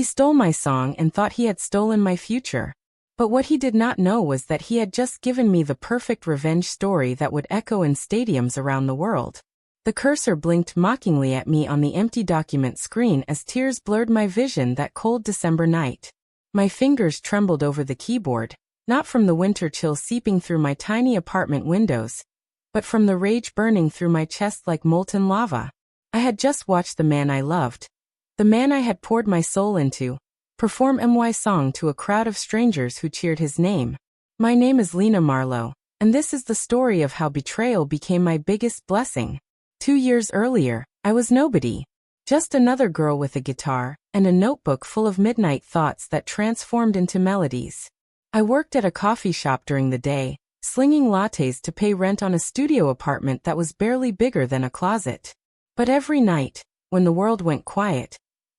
He stole my song and thought he had stolen my future. But what he did not know was that he had just given me the perfect revenge story that would echo in stadiums around the world. The cursor blinked mockingly at me on the empty document screen as tears blurred my vision that cold December night. My fingers trembled over the keyboard, not from the winter chill seeping through my tiny apartment windows, but from the rage burning through my chest like molten lava. I had just watched the man I loved, the man I had poured my soul into, perform my song to a crowd of strangers who cheered his name. My name is Lena Marlowe, and this is the story of how betrayal became my biggest blessing. 2 years earlier, I was nobody. Just another girl with a guitar, and a notebook full of midnight thoughts that transformed into melodies. I worked at a coffee shop during the day, slinging lattes to pay rent on a studio apartment that was barely bigger than a closet. But every night, when the world went quiet,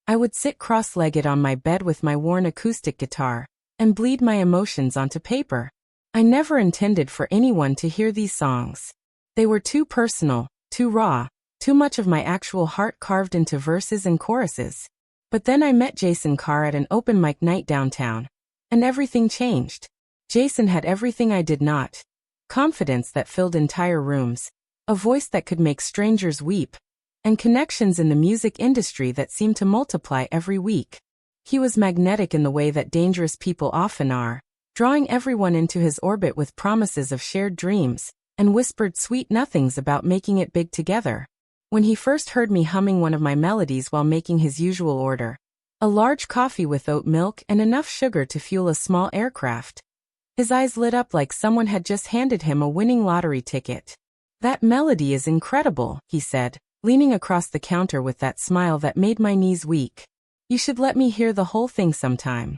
I would sit cross-legged on my bed with my worn acoustic guitar, and bleed my emotions onto paper. I never intended for anyone to hear these songs. They were too personal, too raw, too much of my actual heart carved into verses and choruses. But then I met Jason Carr at an open mic night downtown, and everything changed. Jason had everything I did not. Confidence that filled entire rooms, a voice that could make strangers weep, and connections in the music industry that seemed to multiply every week. He was magnetic in the way that dangerous people often are, drawing everyone into his orbit with promises of shared dreams, and whispered sweet nothings about making it big together. When he first heard me humming one of my melodies while making his usual order, a large coffee with oat milk and enough sugar to fuel a small aircraft, his eyes lit up like someone had just handed him a winning lottery ticket. "That melody is incredible," he said, leaning across the counter with that smile that made my knees weak. "You should let me hear the whole thing sometime."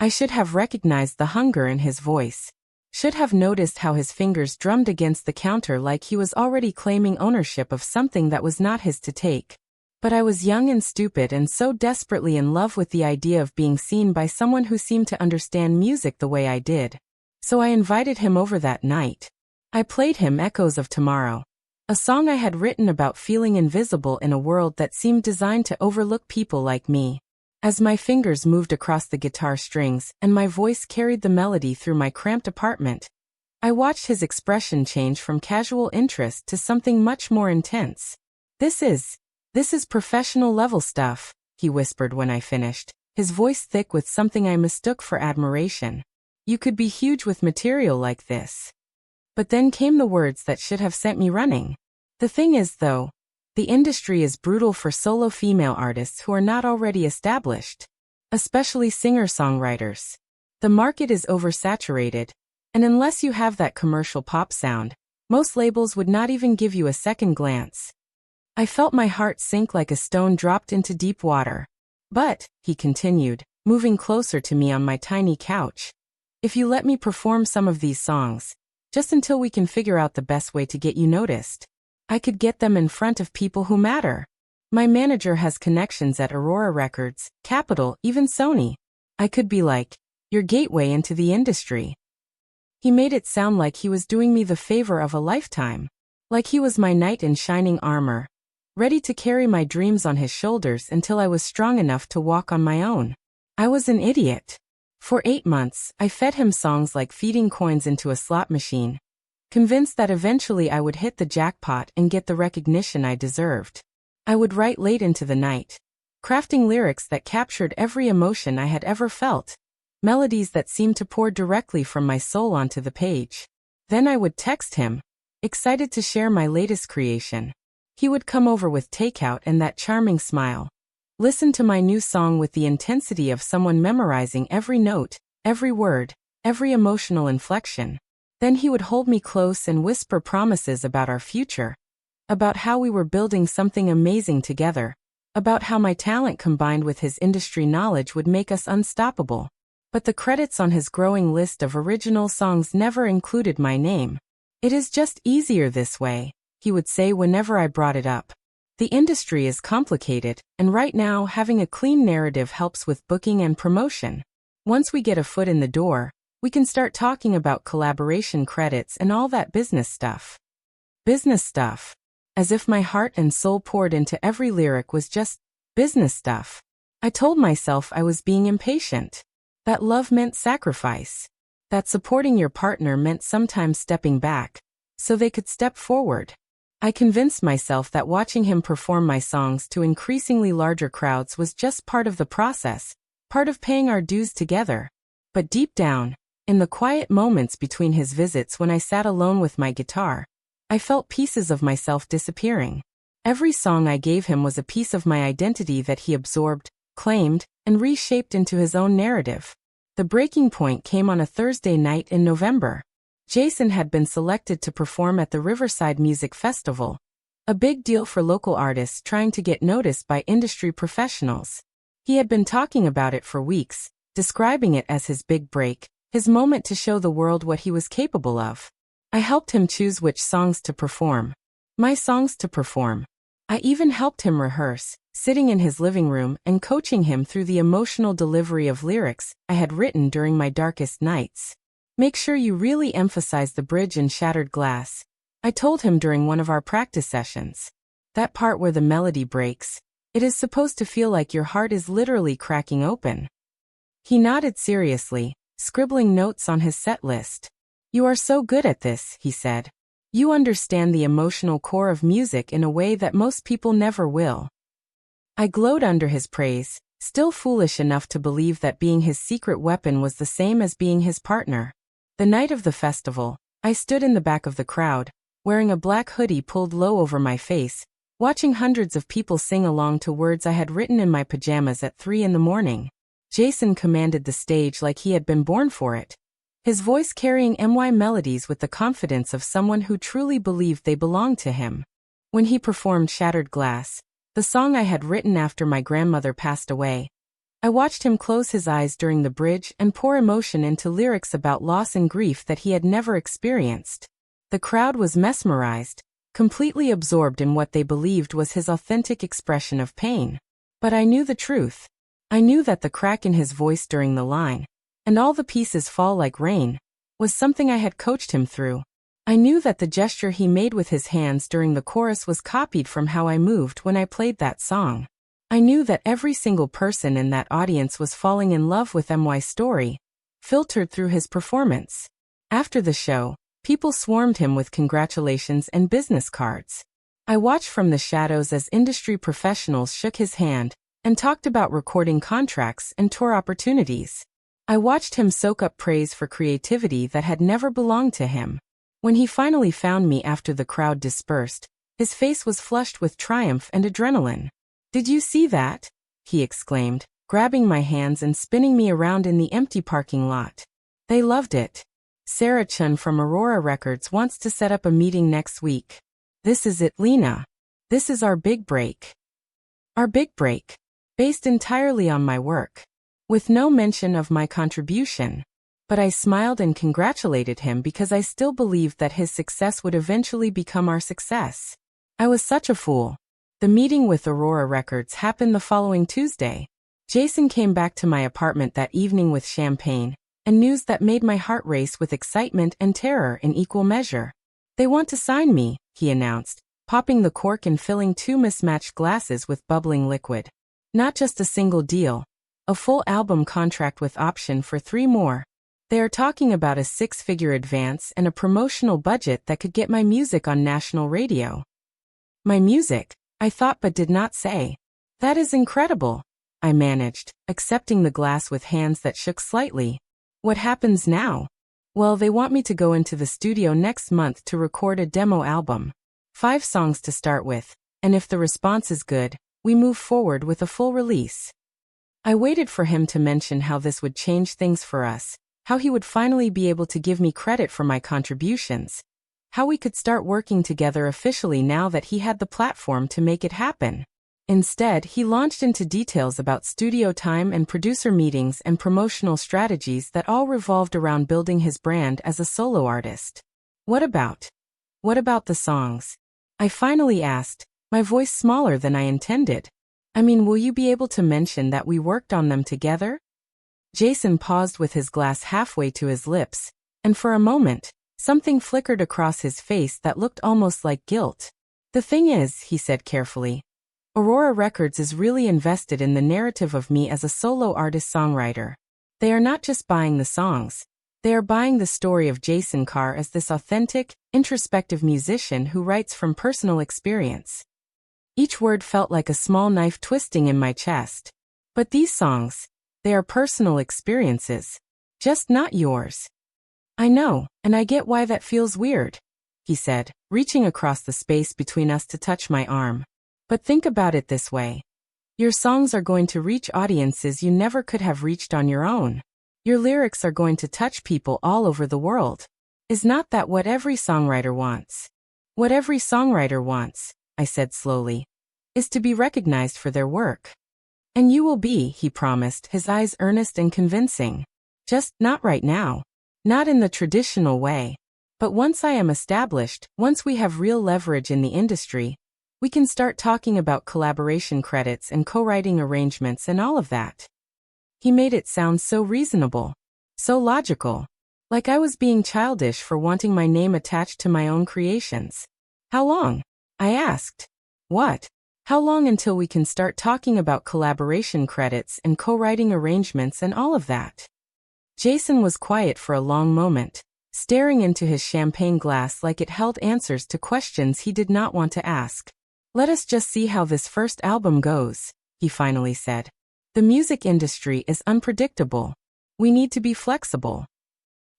I should have recognized the hunger in his voice. Should have noticed how his fingers drummed against the counter like he was already claiming ownership of something that was not his to take. But I was young and stupid and so desperately in love with the idea of being seen by someone who seemed to understand music the way I did. So I invited him over that night. I played him Echoes of Tomorrow, a song I had written about feeling invisible in a world that seemed designed to overlook people like me. As my fingers moved across the guitar strings and my voice carried the melody through my cramped apartment, I watched his expression change from casual interest to something much more intense. This is professional level stuff," he whispered when I finished, his voice thick with something I mistook for admiration. "You could be huge with material like this." But then came the words that should have sent me running. "The thing is, though, the industry is brutal for solo female artists who are not already established, especially singer-songwriters. The market is oversaturated, and unless you have that commercial pop sound, most labels would not even give you a second glance." I felt my heart sink like a stone dropped into deep water. "But," he continued, moving closer to me on my tiny couch, "if you let me perform some of these songs, just until we can figure out the best way to get you noticed, I could get them in front of people who matter. My manager has connections at Aurora Records, Capitol, even Sony. I could be like, your gateway into the industry." He made it sound like he was doing me the favor of a lifetime. Like he was my knight in shining armor, ready to carry my dreams on his shoulders until I was strong enough to walk on my own. I was an idiot. For 8 months, I fed him songs like feeding coins into a slot machine, convinced that eventually I would hit the jackpot and get the recognition I deserved. I would write late into the night, crafting lyrics that captured every emotion I had ever felt, melodies that seemed to pour directly from my soul onto the page. Then I would text him, excited to share my latest creation. He would come over with takeout and that charming smile, listen to my new song with the intensity of someone memorizing every note, every word, every emotional inflection. Then he would hold me close and whisper promises about our future, about how we were building something amazing together, about how my talent combined with his industry knowledge would make us unstoppable. But the credits on his growing list of original songs never included my name. "It is just easier this way," he would say whenever I brought it up. "The industry is complicated, and right now having a clean narrative helps with booking and promotion. Once we get a foot in the door, we can start talking about collaboration credits and all that business stuff." Business stuff. As if my heart and soul poured into every lyric was just business stuff. I told myself I was being impatient. That love meant sacrifice. That supporting your partner meant sometimes stepping back, so they could step forward. I convinced myself that watching him perform my songs to increasingly larger crowds was just part of the process, part of paying our dues together. But deep down, in the quiet moments between his visits when I sat alone with my guitar, I felt pieces of myself disappearing. Every song I gave him was a piece of my identity that he absorbed, claimed, and reshaped into his own narrative. The breaking point came on a Thursday night in November. Jason had been selected to perform at the Riverside Music Festival, a big deal for local artists trying to get noticed by industry professionals. He had been talking about it for weeks, describing it as his big break, his moment to show the world what he was capable of. I helped him choose which songs to perform. My songs to perform. I even helped him rehearse, sitting in his living room and coaching him through the emotional delivery of lyrics I had written during my darkest nights. Make sure you really emphasize the bridge in Shattered Glass, I told him during one of our practice sessions. That part where the melody breaks, it is supposed to feel like your heart is literally cracking open. He nodded seriously, scribbling notes on his set list. You are so good at this, he said. You understand the emotional core of music in a way that most people never will. I glowed under his praise, still foolish enough to believe that being his secret weapon was the same as being his partner. The night of the festival, I stood in the back of the crowd, wearing a black hoodie pulled low over my face, watching hundreds of people sing along to words I had written in my pajamas at 3 a.m. Jason commanded the stage like he had been born for it, his voice carrying melodies with the confidence of someone who truly believed they belonged to him. When he performed Shattered Glass, the song I had written after my grandmother passed away, I watched him close his eyes during the bridge and pour emotion into lyrics about loss and grief that he had never experienced. The crowd was mesmerized, completely absorbed in what they believed was his authentic expression of pain. But I knew the truth. I knew that the crack in his voice during the line, and all the pieces fall like rain, was something I had coached him through. I knew that the gesture he made with his hands during the chorus was copied from how I moved when I played that song. I knew that every single person in that audience was falling in love with MY's story, filtered through his performance. After the show, people swarmed him with congratulations and business cards. I watched from the shadows as industry professionals shook his hand and talked about recording contracts and tour opportunities. I watched him soak up praise for creativity that had never belonged to him. When he finally found me after the crowd dispersed, his face was flushed with triumph and adrenaline. Did you see that? He exclaimed, grabbing my hands and spinning me around in the empty parking lot. They loved it. Sarah Chun from Aurora Records wants to set up a meeting next week. This is it, Lena. This is our big break. Our big break. Based entirely on my work, with no mention of my contribution. But I smiled and congratulated him because I still believed that his success would eventually become our success. I was such a fool. The meeting with Aurora Records happened the following Tuesday. Jason came back to my apartment that evening with champagne, and news that made my heart race with excitement and terror in equal measure. They want to sign me, he announced, popping the cork and filling 2 mismatched glasses with bubbling liquid. Not just a single deal, a full album contract with option for 3 more. They are talking about a 6-figure advance and a promotional budget that could get my music on national radio. My music, I thought but did not say. That is incredible, I managed, accepting the glass with hands that shook slightly. What happens now? Well, they want me to go into the studio next month to record a demo album. 5 songs to start with, and if the response is good, we move forward with a full release. I waited for him to mention how this would change things for us, how he would finally be able to give me credit for my contributions, how we could start working together officially now that he had the platform to make it happen. Instead, he launched into details about studio time and producer meetings and promotional strategies that all revolved around building his brand as a solo artist. What about the songs? I finally asked, my voice smaller than I intended. I mean, will you be able to mention that we worked on them together? Jason paused with his glass halfway to his lips, and for a moment, something flickered across his face that looked almost like guilt. The thing is, he said carefully, Aurora Records is really invested in the narrative of me as a solo artist-songwriter. They are not just buying the songs. They are buying the story of Jason Carr as this authentic, introspective musician who writes from personal experience. Each word felt like a small knife twisting in my chest. But these songs, they are personal experiences. Just not yours. I know, and I get why that feels weird, he said, reaching across the space between us to touch my arm. But think about it this way. Your songs are going to reach audiences you never could have reached on your own. Your lyrics are going to touch people all over the world. Is not that what every songwriter wants? What every songwriter wants, I said slowly, is to be recognized for their work. And you will be, he promised, his eyes earnest and convincing. Just not right now. Not in the traditional way. But once I am established, once we have real leverage in the industry, we can start talking about collaboration credits and co-writing arrangements and all of that. He made it sound so reasonable, so logical, like I was being childish for wanting my name attached to my own creations. How long? I asked. What? How long until we can start talking about collaboration credits and co-writing arrangements and all of that? Jason was quiet for a long moment, staring into his champagne glass like it held answers to questions he did not want to ask. Let us just see how this first album goes, he finally said. The music industry is unpredictable. We need to be flexible.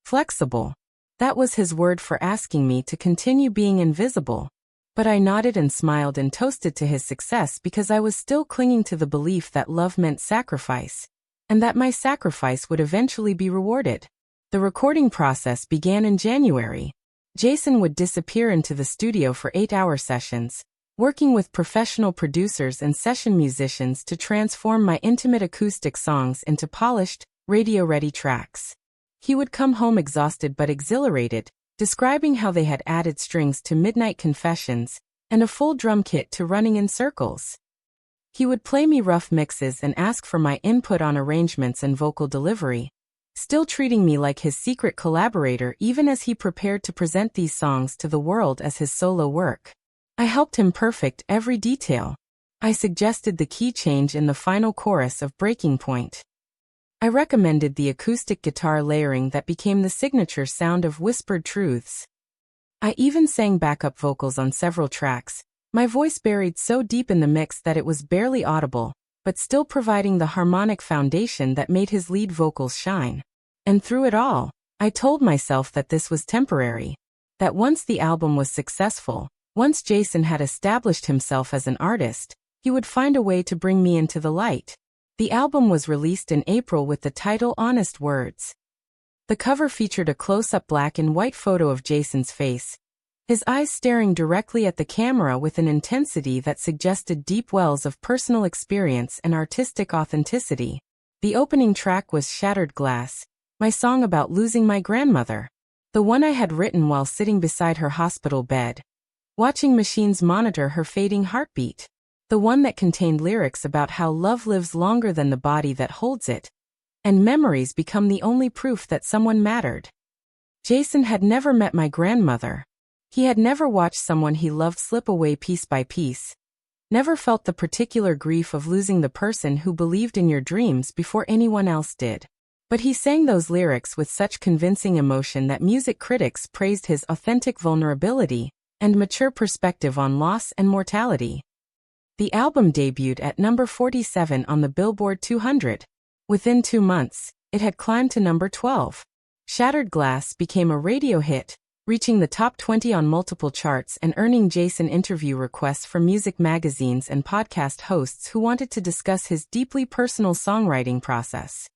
Flexible. That was his word for asking me to continue being invisible. But I nodded and smiled and toasted to his success because I was still clinging to the belief that love meant sacrifice, and that my sacrifice would eventually be rewarded. The recording process began in January. Jason would disappear into the studio for 8-hour sessions, working with professional producers and session musicians to transform my intimate acoustic songs into polished, radio-ready tracks. He would come home exhausted but exhilarated, describing how they had added strings to Midnight Confessions and a full drum kit to Running in Circles. He would play me rough mixes and ask for my input on arrangements and vocal delivery, still treating me like his secret collaborator even as he prepared to present these songs to the world as his solo work. I helped him perfect every detail. I suggested the key change in the final chorus of Breaking Point. I recommended the acoustic guitar layering that became the signature sound of Whispered Truths. I even sang backup vocals on several tracks, my voice buried so deep in the mix that it was barely audible, but still providing the harmonic foundation that made his lead vocals shine. And through it all, I told myself that this was temporary, that once the album was successful, once Jason had established himself as an artist, he would find a way to bring me into the light. The album was released in April with the title Honest Words. The cover featured a close-up black and white photo of Jason's face, his eyes staring directly at the camera with an intensity that suggested deep wells of personal experience and artistic authenticity. The opening track was Shattered Glass, my song about losing my grandmother, the one I had written while sitting beside her hospital bed, watching machines monitor her fading heartbeat. The one that contained lyrics about how love lives longer than the body that holds it, and memories become the only proof that someone mattered. Jason had never met my grandmother. He had never watched someone he loved slip away piece by piece, never felt the particular grief of losing the person who believed in your dreams before anyone else did. But he sang those lyrics with such convincing emotion that music critics praised his authentic vulnerability and mature perspective on loss and mortality. The album debuted at number 47 on the Billboard 200. Within 2 months, it had climbed to number 12. Shattered Glass became a radio hit, reaching the top 20 on multiple charts and earning Jason interview requests from music magazines and podcast hosts who wanted to discuss his deeply personal songwriting process.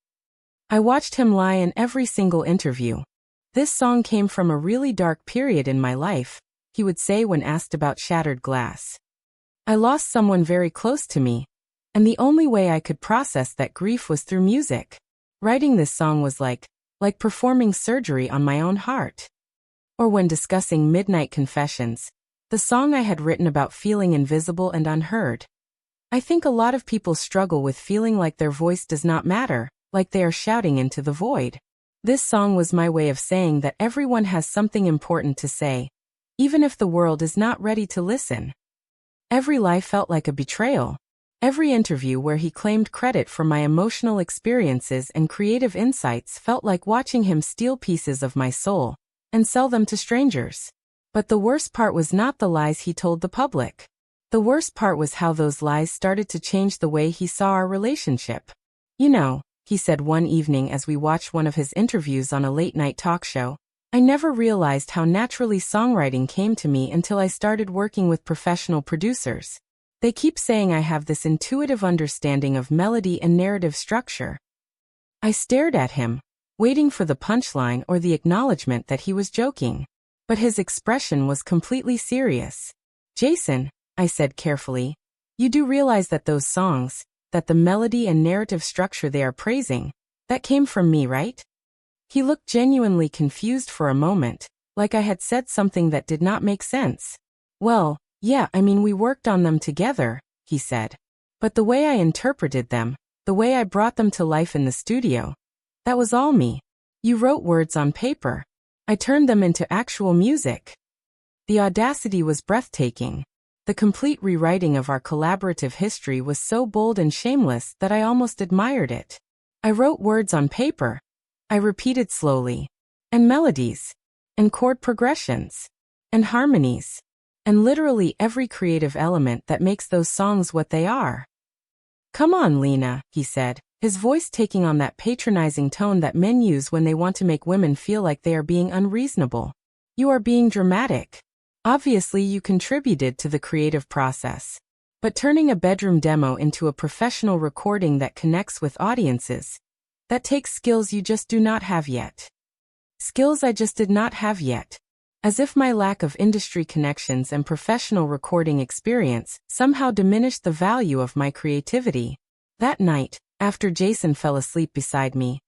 I watched him lie in every single interview. This song came from a really dark period in my life, he would say when asked about Shattered Glass. I lost someone very close to me, and the only way I could process that grief was through music. Writing this song was like performing surgery on my own heart. Or when discussing Midnight Confessions, the song I had written about feeling invisible and unheard. I think a lot of people struggle with feeling like their voice does not matter, like they are shouting into the void. This song was my way of saying that everyone has something important to say, even if the world is not ready to listen. Every lie felt like a betrayal. Every interview where he claimed credit for my emotional experiences and creative insights felt like watching him steal pieces of my soul and sell them to strangers. But the worst part was not the lies he told the public. The worst part was how those lies started to change the way he saw our relationship. You know, he said one evening as we watched one of his interviews on a late-night talk show, I never realized how naturally songwriting came to me until I started working with professional producers. They keep saying I have this intuitive understanding of melody and narrative structure. I stared at him, waiting for the punchline or the acknowledgement that he was joking. But his expression was completely serious. Jason, I said carefully, you do realize that those songs, that the melody and narrative structure they are praising, that came from me, right? He looked genuinely confused for a moment, like I had said something that did not make sense. Well, yeah, I mean we worked on them together, he said. But the way I interpreted them, the way I brought them to life in the studio, that was all me. You wrote words on paper. I turned them into actual music. The audacity was breathtaking. The complete rewriting of our collaborative history was so bold and shameless that I almost admired it. I wrote words on paper. I repeated slowly. And melodies. And chord progressions. And harmonies. And literally every creative element that makes those songs what they are. Come on, Lena, he said, his voice taking on that patronizing tone that men use when they want to make women feel like they are being unreasonable. You are being dramatic. Obviously, you contributed to the creative process. But turning a bedroom demo into a professional recording that connects with audiences, that takes skills you just do not have yet. Skills I just did not have yet. As if my lack of industry connections and professional recording experience somehow diminished the value of my creativity. That night, after Jason fell asleep beside me,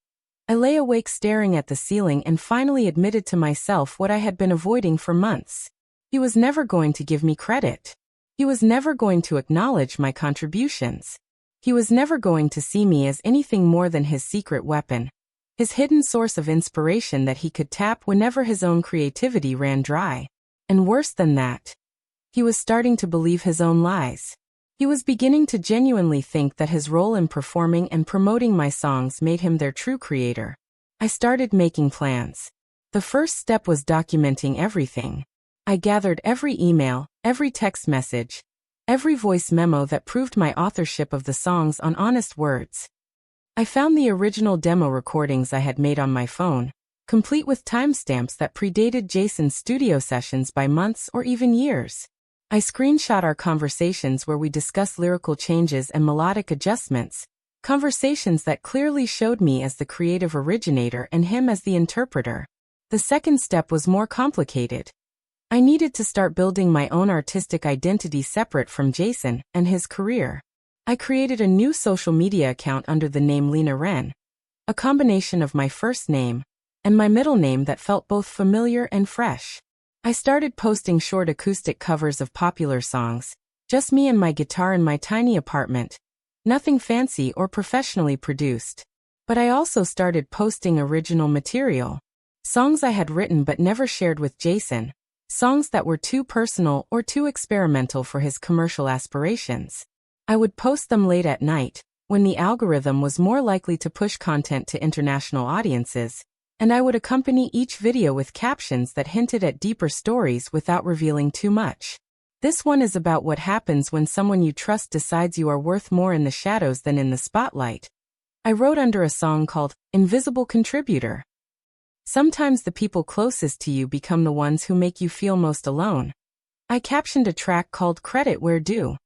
I lay awake staring at the ceiling and finally admitted to myself what I had been avoiding for months. He was never going to give me credit. He was never going to acknowledge my contributions. He was never going to see me as anything more than his secret weapon, his hidden source of inspiration that he could tap whenever his own creativity ran dry. And worse than that, he was starting to believe his own lies. He was beginning to genuinely think that his role in performing and promoting my songs made him their true creator. I started making plans. The first step was documenting everything. I gathered every email, every text message, every voice memo that proved my authorship of the songs on honest words. I found the original demo recordings I had made on my phone, complete with timestamps that predated Jason's studio sessions by months or even years. I screenshot our conversations where we discussed lyrical changes and melodic adjustments, conversations that clearly showed me as the creative originator and him as the interpreter. The second step was more complicated. I needed to start building my own artistic identity separate from Jason and his career. I created a new social media account under the name Lena Wren, a combination of my first name and my middle name that felt both familiar and fresh. I started posting short acoustic covers of popular songs, just me and my guitar in my tiny apartment, nothing fancy or professionally produced. But I also started posting original material, songs I had written but never shared with Jason. Songs that were too personal or too experimental for his commercial aspirations. I would post them late at night, when the algorithm was more likely to push content to international audiences, and I would accompany each video with captions that hinted at deeper stories without revealing too much. This one is about what happens when someone you trust decides you are worth more in the shadows than in the spotlight. I wrote under a song called Invisible Contributor. Sometimes the people closest to you become the ones who make you feel most alone. I captioned a track called Credit Where Due.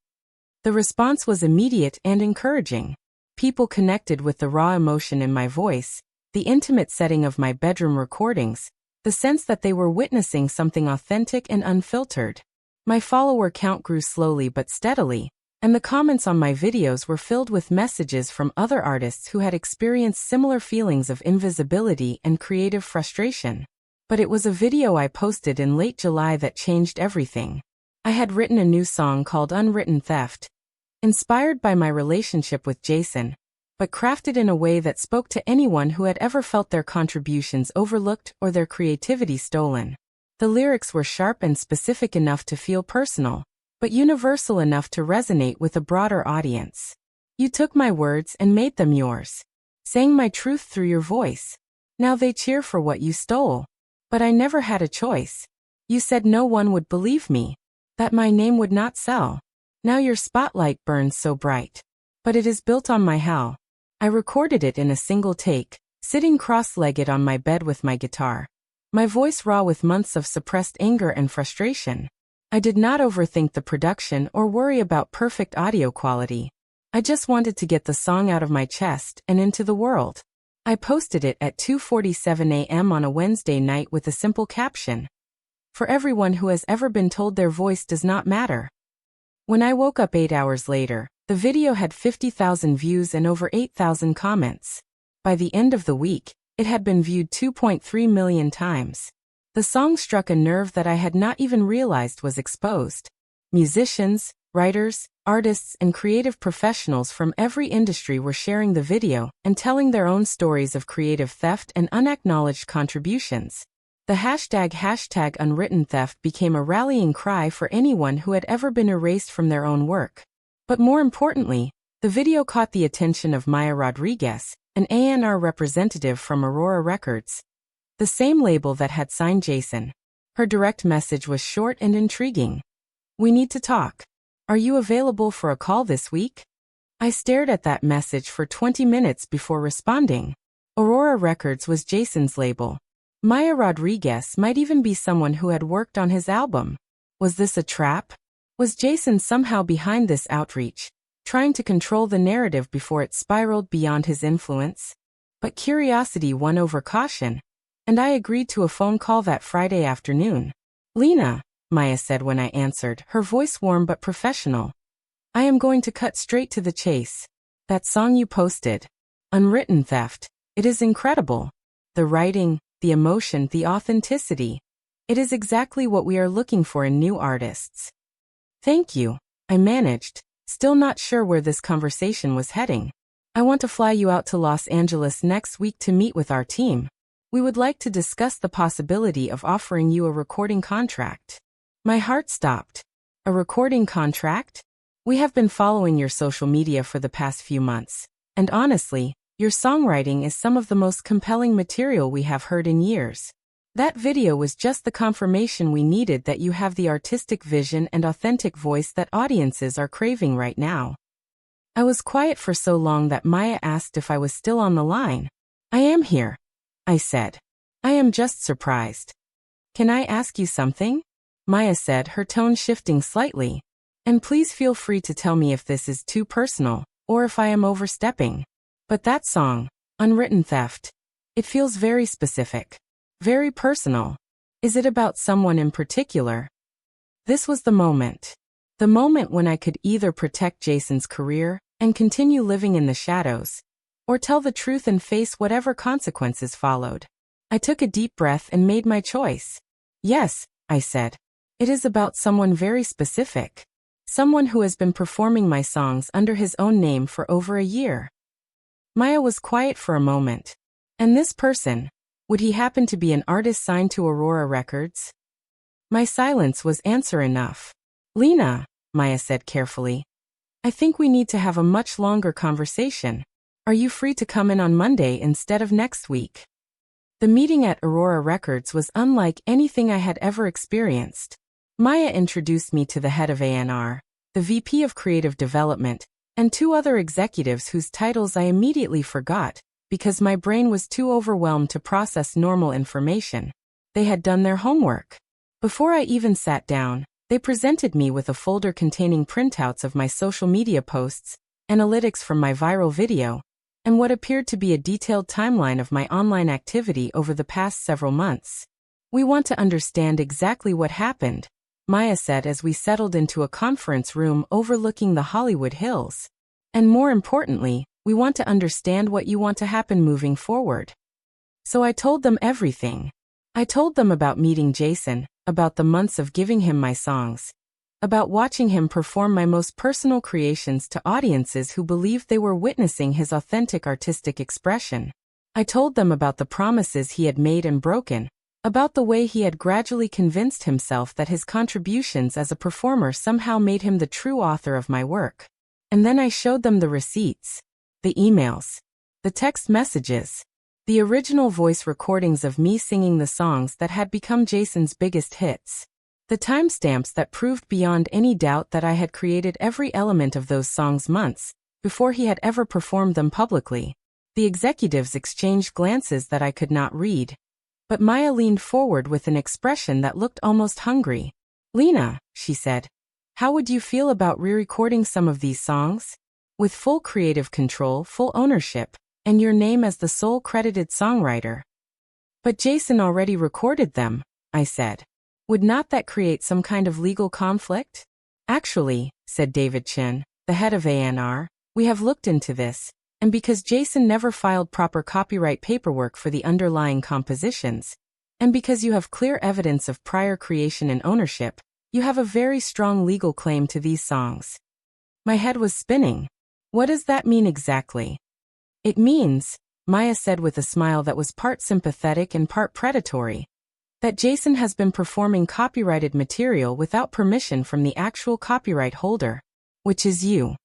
The response was immediate and encouraging. People connected with the raw emotion in my voice, the intimate setting of my bedroom recordings, the sense that they were witnessing something authentic and unfiltered. My follower count grew slowly but steadily, and the comments on my videos were filled with messages from other artists who had experienced similar feelings of invisibility and creative frustration. But it was a video I posted in late July that changed everything. I had written a new song called Unwritten Theft, inspired by my relationship with Jason, but crafted in a way that spoke to anyone who had ever felt their contributions overlooked or their creativity stolen. The lyrics were sharp and specific enough to feel personal, but universal enough to resonate with a broader audience. You took my words and made them yours, sang my truth through your voice. Now they cheer for what you stole. But I never had a choice. You said no one would believe me, that my name would not sell. Now your spotlight burns so bright, but it is built on my hell. I recorded it in a single take, sitting cross-legged on my bed with my guitar, my voice raw with months of suppressed anger and frustration. I did not overthink the production or worry about perfect audio quality. I just wanted to get the song out of my chest and into the world. I posted it at 2:47 a.m. on a Wednesday night with a simple caption: "For everyone who has ever been told their voice does not matter." When I woke up 8 hours later, the video had 50,000 views and over 8,000 comments. By the end of the week, it had been viewed 2.3 million times. The song struck a nerve that I had not even realized was exposed. Musicians, writers, artists, and creative professionals from every industry were sharing the video and telling their own stories of creative theft and unacknowledged contributions. The hashtag unwritten theft became a rallying cry for anyone who had ever been erased from their own work. But more importantly, the video caught the attention of Maya Rodriguez, an A&R representative from Aurora Records, the same label that had signed Jason. Her direct message was short and intriguing. "We need to talk. Are you available for a call this week?" I stared at that message for 20 minutes before responding. Aurora Records was Jason's label. Maya Rodriguez might even be someone who had worked on his album. Was this a trap? Was Jason somehow behind this outreach, trying to control the narrative before it spiraled beyond his influence? But curiosity won over caution, and I agreed to a phone call that Friday afternoon. "Lena," Maya said when I answered, her voice warm but professional, "I am going to cut straight to the chase. That song you posted, Unwritten Theft, it is incredible. The writing, the emotion, the authenticity. It is exactly what we are looking for in new artists." "Thank you," I managed, still not sure where this conversation was heading. "I want to fly you out to Los Angeles next week to meet with our team. We would like to discuss the possibility of offering you a recording contract." My heart stopped. "A recording contract? We have been following your social media for the past few months, and honestly, your songwriting is some of the most compelling material we have heard in years. That video was just the confirmation we needed that you have the artistic vision and authentic voice that audiences are craving right now." I was quiet for so long that Maya asked if I was still on the line. "I am here," I said. "I am just surprised." "Can I ask you something?" Maya said, her tone shifting slightly. "And please feel free to tell me if this is too personal, or if I am overstepping. But that song, Unwritten Theft, it feels very specific, very personal. Is it about someone in particular?" This was the moment. The moment when I could either protect Jason's career and continue living in the shadows, or tell the truth and face whatever consequences followed. I took a deep breath and made my choice. "Yes," I said. "It is about someone very specific. Someone who has been performing my songs under his own name for over a year." Maya was quiet for a moment. "And this person, would he happen to be an artist signed to Aurora Records?" My silence was answer enough. "Lena," Maya said carefully, "I think we need to have a much longer conversation. Are you free to come in on Monday instead of next week?" The meeting at Aurora Records was unlike anything I had ever experienced. Maya introduced me to the head of A&R, the VP of Creative Development, and two other executives whose titles I immediately forgot, because my brain was too overwhelmed to process normal information. They had done their homework. Before I even sat down, they presented me with a folder containing printouts of my social media posts, analytics from my viral video, and what appeared to be a detailed timeline of my online activity over the past several months. "We want to understand exactly what happened," Maya said as we settled into a conference room overlooking the Hollywood Hills. "And more importantly, we want to understand what you want to happen moving forward." So I told them everything. I told them about meeting Jason, about the months of giving him my songs, about watching him perform my most personal creations to audiences who believed they were witnessing his authentic artistic expression. I told them about the promises he had made and broken, about the way he had gradually convinced himself that his contributions as a performer somehow made him the true author of my work. And then I showed them the receipts, the emails, the text messages, the original voice recordings of me singing the songs that had become Jason's biggest hits. The timestamps that proved beyond any doubt that I had created every element of those songs months before he had ever performed them publicly. The executives exchanged glances that I could not read. But Maya leaned forward with an expression that looked almost hungry. "Lena," she said, "how would you feel about re-recording some of these songs? With full creative control, full ownership, and your name as the sole credited songwriter." "But Jason already recorded them," I said. "Would not that create some kind of legal conflict?" "Actually," said David Chin, the head of A&R, "we have looked into this, and because Jason never filed proper copyright paperwork for the underlying compositions, and because you have clear evidence of prior creation and ownership, you have a very strong legal claim to these songs." My head was spinning. "What does that mean exactly?" "It means," Maya said with a smile that was part sympathetic and part predatory, "that Jason has been performing copyrighted material without permission from the actual copyright holder, which is you."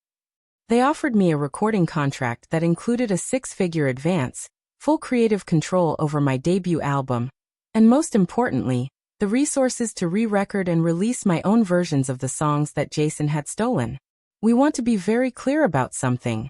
They offered me a recording contract that included a 6-figure advance, full creative control over my debut album, and most importantly, the resources to re-record and release my own versions of the songs that Jason had stolen. "We want to be very clear about something,"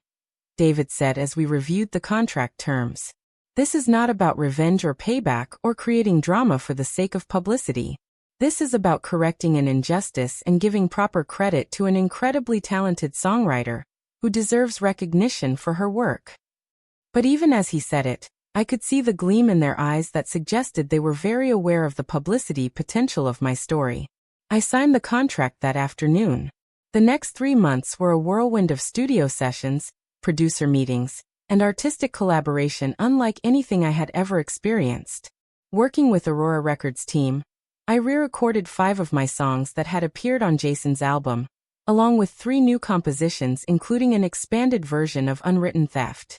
David said as we reviewed the contract terms. "This is not about revenge or payback or creating drama for the sake of publicity. This is about correcting an injustice and giving proper credit to an incredibly talented songwriter who deserves recognition for her work." But even as he said it, I could see the gleam in their eyes that suggested they were very aware of the publicity potential of my story. I signed the contract that afternoon. The next 3 months were a whirlwind of studio sessions, producer meetings, and artistic collaboration unlike anything I had ever experienced. Working with Aurora Records' team, I re-recorded 5 of my songs that had appeared on Jason's album, along with 3 new compositions including an expanded version of Unwritten Theft.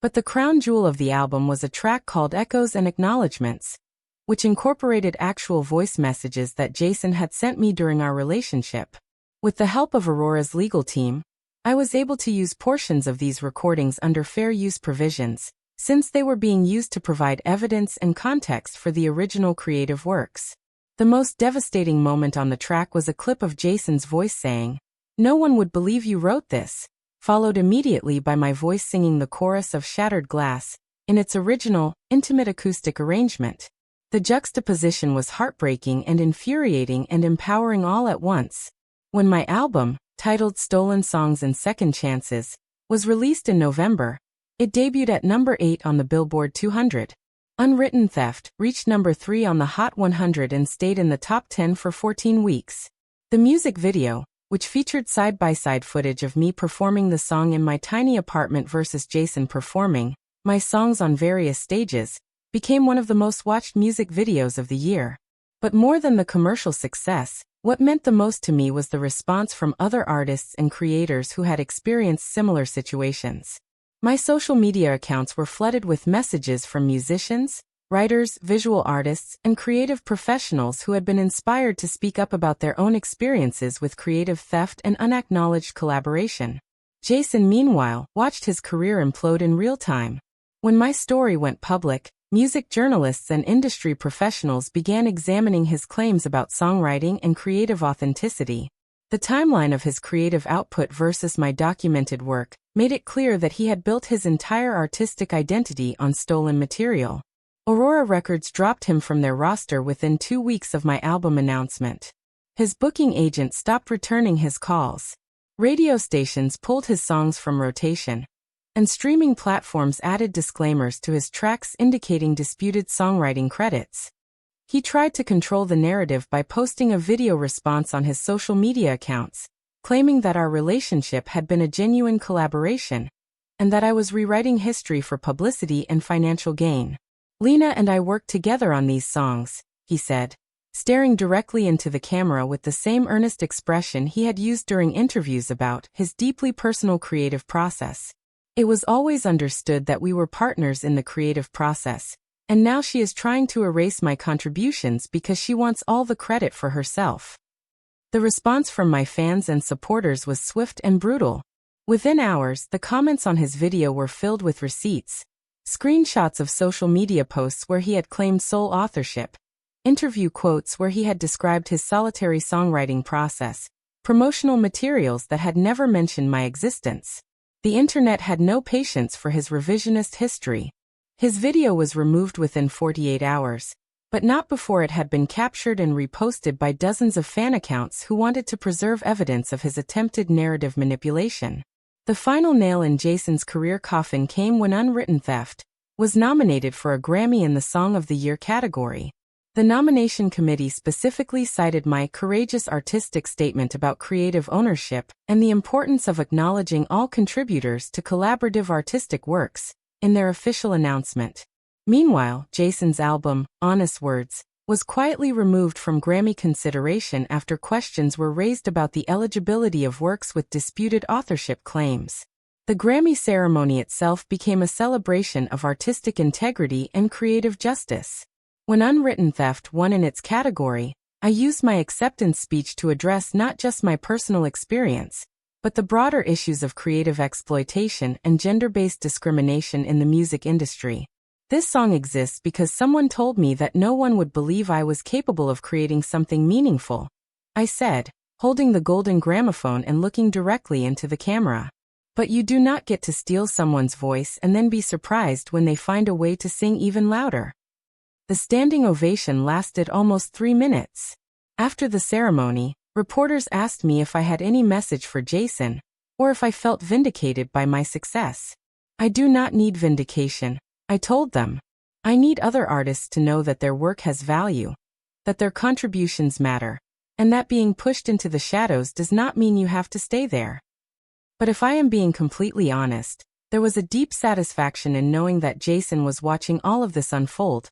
But the crown jewel of the album was a track called Echoes and Acknowledgements, which incorporated actual voice messages that Jason had sent me during our relationship. With the help of Aurora's legal team, I was able to use portions of these recordings under fair use provisions, since they were being used to provide evidence and context for the original creative works. The most devastating moment on the track was a clip of Jason's voice saying, "No one would believe you wrote this," followed immediately by my voice singing the chorus of Shattered Glass, in its original, intimate acoustic arrangement. The juxtaposition was heartbreaking and infuriating and empowering all at once. When my album, titled Stolen Songs and Second Chances, was released in November, it debuted at number 8 on the Billboard 200. Unwritten Theft reached number 3 on the Hot 100 and stayed in the top 10 for 14 weeks. The music video, which featured side-by-side footage of me performing the song in my tiny apartment versus Jason performing my songs on various stages, became one of the most watched music videos of the year. But more than the commercial success, what meant the most to me was the response from other artists and creators who had experienced similar situations. My social media accounts were flooded with messages from musicians, writers, visual artists, and creative professionals who had been inspired to speak up about their own experiences with creative theft and unacknowledged collaboration. Jason, meanwhile, watched his career implode in real time. When my story went public, music journalists and industry professionals began examining his claims about songwriting and creative authenticity. The timeline of his creative output versus my documented work made it clear that he had built his entire artistic identity on stolen material. Aurora Records dropped him from their roster within 2 weeks of my album announcement. His booking agent stopped returning his calls. Radio stations pulled his songs from rotation, and streaming platforms added disclaimers to his tracks indicating disputed songwriting credits. He tried to control the narrative by posting a video response on his social media accounts, claiming that our relationship had been a genuine collaboration, and that I was rewriting history for publicity and financial gain. "Lena and I worked together on these songs," he said, staring directly into the camera with the same earnest expression he had used during interviews about his deeply personal creative process. "It was always understood that we were partners in the creative process, And now she is trying to erase my contributions because she wants all the credit for herself. The response from my fans and supporters was swift and brutal. Within hours, the comments on his video were filled with receipts, screenshots of social media posts where he had claimed sole authorship, interview quotes where he had described his solitary songwriting process, promotional materials that had never mentioned my existence. The internet had no patience for his revisionist history. His video was removed within 48 hours, but not before it had been captured and reposted by dozens of fan accounts who wanted to preserve evidence of his attempted narrative manipulation. The final nail in Jason's career coffin came when Unwritten Theft was nominated for a Grammy in the Song of the Year category. The nomination committee specifically cited my courageous artistic statement about creative ownership and the importance of acknowledging all contributors to collaborative artistic works in their official announcement. Meanwhile, Jason's album, Honest Words, was quietly removed from Grammy consideration after questions were raised about the eligibility of works with disputed authorship claims. The Grammy ceremony itself became a celebration of artistic integrity and creative justice. When Unwritten Theft won in its category, I used my acceptance speech to address not just my personal experience, but the broader issues of creative exploitation and gender-based discrimination in the music industry. This song exists because someone told me that no one would believe I was capable of creating something meaningful, I said, holding the golden gramophone and looking directly into the camera. But you do not get to steal someone's voice and then be surprised when they find a way to sing even louder. The standing ovation lasted almost 3 minutes. After the ceremony, reporters asked me if I had any message for Jason, or if I felt vindicated by my success. I do not need vindication, I told them. I need other artists to know that their work has value, that their contributions matter, and that being pushed into the shadows does not mean you have to stay there. But if I am being completely honest, there was a deep satisfaction in knowing that Jason was watching all of this unfold,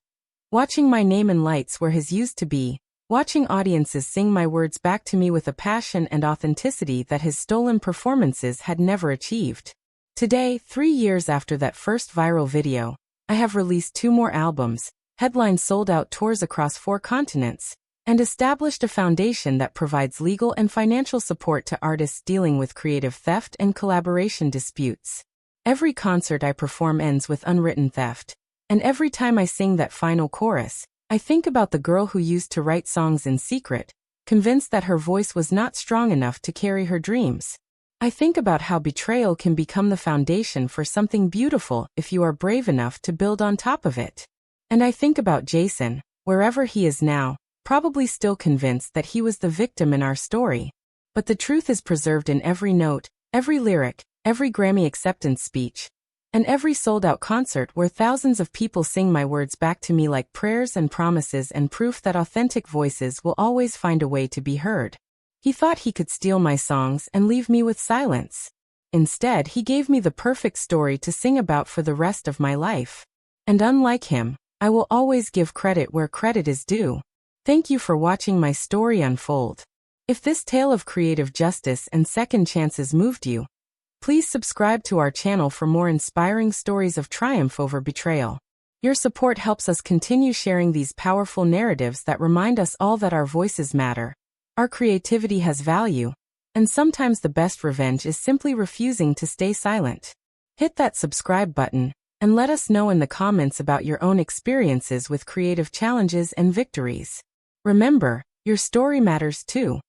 watching my name in lights where his used to be, watching audiences sing my words back to me with a passion and authenticity that his stolen performances had never achieved. Today, 3 years after that first viral video, I have released 2 more albums, headlined sold-out tours across 4 continents, and established a foundation that provides legal and financial support to artists dealing with creative theft and collaboration disputes. Every concert I perform ends with Unwritten Theft, and every time I sing that final chorus, I think about the girl who used to write songs in secret, convinced that her voice was not strong enough to carry her dreams. I think about how betrayal can become the foundation for something beautiful if you are brave enough to build on top of it. And I think about Jason, wherever he is now, probably still convinced that he was the victim in our story. But the truth is preserved in every note, every lyric, every Grammy acceptance speech, and every sold-out concert where thousands of people sing my words back to me like prayers and promises and proof that authentic voices will always find a way to be heard. He thought he could steal my songs and leave me with silence. Instead, he gave me the perfect story to sing about for the rest of my life. And unlike him, I will always give credit where credit is due. Thank you for watching my story unfold. If this tale of creative justice and second chances moved you, please subscribe to our channel for more inspiring stories of triumph over betrayal. Your support helps us continue sharing these powerful narratives that remind us all that our voices matter. Our creativity has value, and sometimes the best revenge is simply refusing to stay silent. Hit that subscribe button, and let us know in the comments about your own experiences with creative challenges and victories. Remember, your story matters too.